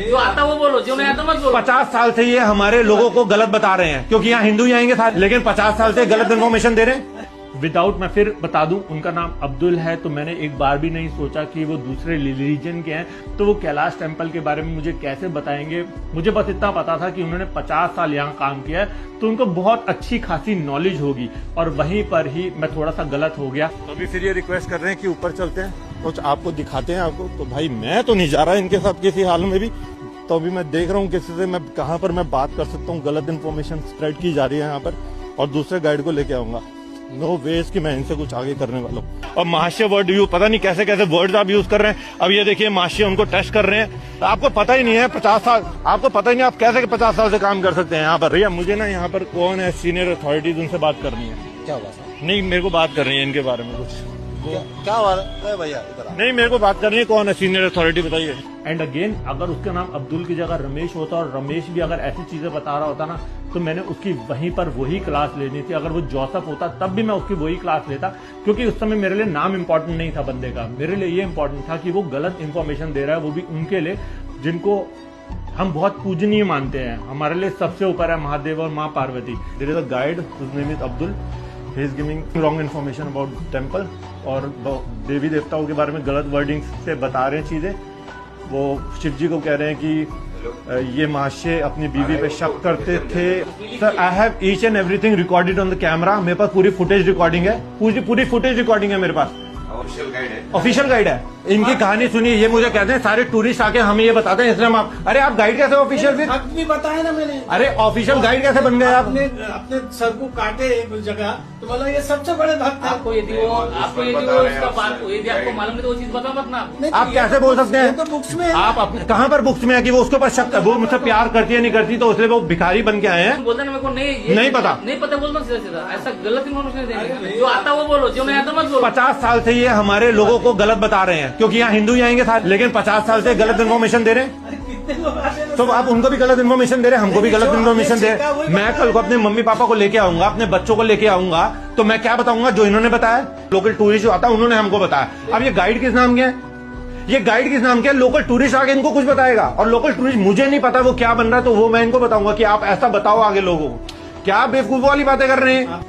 जो आता वो बोलो, जो नहीं आता मत बोलो। 50 साल से ये हमारे लोगों को गलत बता रहे हैं, क्योंकि यहाँ हिंदू ही आएंगे सारे, लेकिन 50 साल से गलत इन्फॉर्मेशन दे रहे हैं। विदाउट, मैं फिर बता दूं, उनका नाम अब्दुल है, तो मैंने एक बार भी नहीं सोचा कि वो दूसरे रिलीजन के हैं, तो वो कैलाश टेम्पल के बारे में मुझे कैसे बताएंगे। मुझे बस इतना पता था कि उन्होंने 50 साल यहाँ काम किया है, तो उनको बहुत अच्छी खासी नॉलेज होगी, और वहीं पर ही मैं थोड़ा सा गलत हो गया। अभी फिर ये रिक्वेस्ट कर रहे हैं कि ऊपर चलते हैं, कुछ आपको दिखाते हैं आपको। तो भाई मैं तो नहीं जा रहा इनके साथ किसी हाल में भी, तो अभी मैं देख रहा हूँ किसी से मैं कहाँ पर मैं बात कर सकता हूँ। गलत इन्फॉर्मेशन स्प्रेड की जा रही है यहाँ पर, और दूसरे गाइड को लेके आऊंगा। नो वेज कि मैं इनसे कुछ आगे करने वाला हूँ। और महाशय वर्ड यूज, पता नहीं कैसे कैसे वर्ड्स आप यूज कर रहे हैं। अब ये देखिए महाशय उनको टेस्ट कर रहे हैं। आपको पता ही नहीं है 50 साल, आपको पता ही नहीं आप कैसे 50 साल से काम कर सकते हैं यहाँ पर। भैया मुझे ना यहाँ पर कौन है सीनियर अथॉरिटीज, उनसे बात करनी है। क्या हुआ सर? नहीं मेरे को बात करनी है इनके बारे में कुछ। क्या हुआ भैया? इधर नहीं मेरे को बात करनी है, कौन है सीनियर अथॉरिटी बताइए। एंड अगेन, अगर उसका नाम अब्दुल की जगह रमेश होता और रमेश भी अगर ऐसी चीजें बता रहा होता ना, तो मैंने उसकी वहीं पर वही क्लास लेनी थी। अगर वो जोसेफ होता तब भी मैं उसकी वही क्लास लेता, क्योंकि उस समय मेरे लिए नाम इंपॉर्टेंट नहीं था बंदे का। मेरे लिए ये इंपॉर्टेंट था कि वो गलत इंफॉर्मेशन दे रहा है, वो भी उनके लिए जिनको हम बहुत पूजनीय मानते हैं। हमारे लिए सबसे ऊपर है महादेव और माँ Parvati. There is a guide whose name is Abdul, he is giving wrong information about temple, और देवी देवताओं के बारे में गलत वर्डिंग से बता रहे हैं चीजें। वो शिव जी को कह रहे हैं कि ये महाशय अपनी बीवी पे शक करते थे। Sir I have each and everything recorded on the camera, मेरे पास पूरी फुटेज रिकॉर्डिंग है, पूरी फुटेज रिकॉर्डिंग है मेरे पास। ऑफिशियल गाइड है। इनकी कहानी सुनिए, ये मुझे कहते हैं सारे टूरिस्ट आके हमें ये बताते हैं, इसलिए हम आप, अरे आप गाइड कैसे ऑफिशियल? फिर भी बताया ना मैंने। अरे ऑफिशियल गाइड कैसे बन गए आप? अपने सर को काटे एक जगह, तो मतलब ये सबसे बड़े भक्त है। आपको यदि वो उसका बात को यदि आपको मालूम है तो वो चीज बताओ मत ना। आप कैसे बोल सकते हैं? तो बुक्स में आप कहाँ पर बुक्स में है कि वो उसके ऊपर शक है, वो मुझसे प्यार करती है नहीं करती, तो इसलिए वो भिखारी बन के आए हैं? बोलते ना मेरे को नहीं पता, नहीं पता बोलता सीधा सीधा, ऐसा गलत इन्फॉर्मेशन देंगे। जो आता वो बोलो, जो नहीं आता मत बोलो। 50 साल से ये हमारे लोगों को गलत बता रहे हैं, क्योंकि यहाँ हिंदू ही आएंगे सारे, लेकिन 50 साल से गलत इन्फॉर्मेशन दे रहे हैं। तो आप उनको भी गलत इन्फॉर्मेशन दे रहे हैं, हमको भी गलत इन्फॉर्मेशन दे रहे हैं। मैं कल को अपने मम्मी पापा को लेके आऊंगा, अपने बच्चों को लेके आऊंगा, तो मैं क्या बताऊंगा? जो इन्होंने बताया, लोकल टूरिस्ट जो आता है उन्होंने हमको बताया। अब ये गाइड किस नाम के है? ये गाइड किस नाम के है? लोकल टूरिस्ट आगे इनको कुछ बताएगा, और लोकल टूरिस्ट मुझे नहीं पता वो क्या बन रहा है, तो वो मैं इनको बताऊंगा कि आप ऐसा बताओ आगे लोगों को। क्या बेवकूफ वाली बातें कर रहे हैं?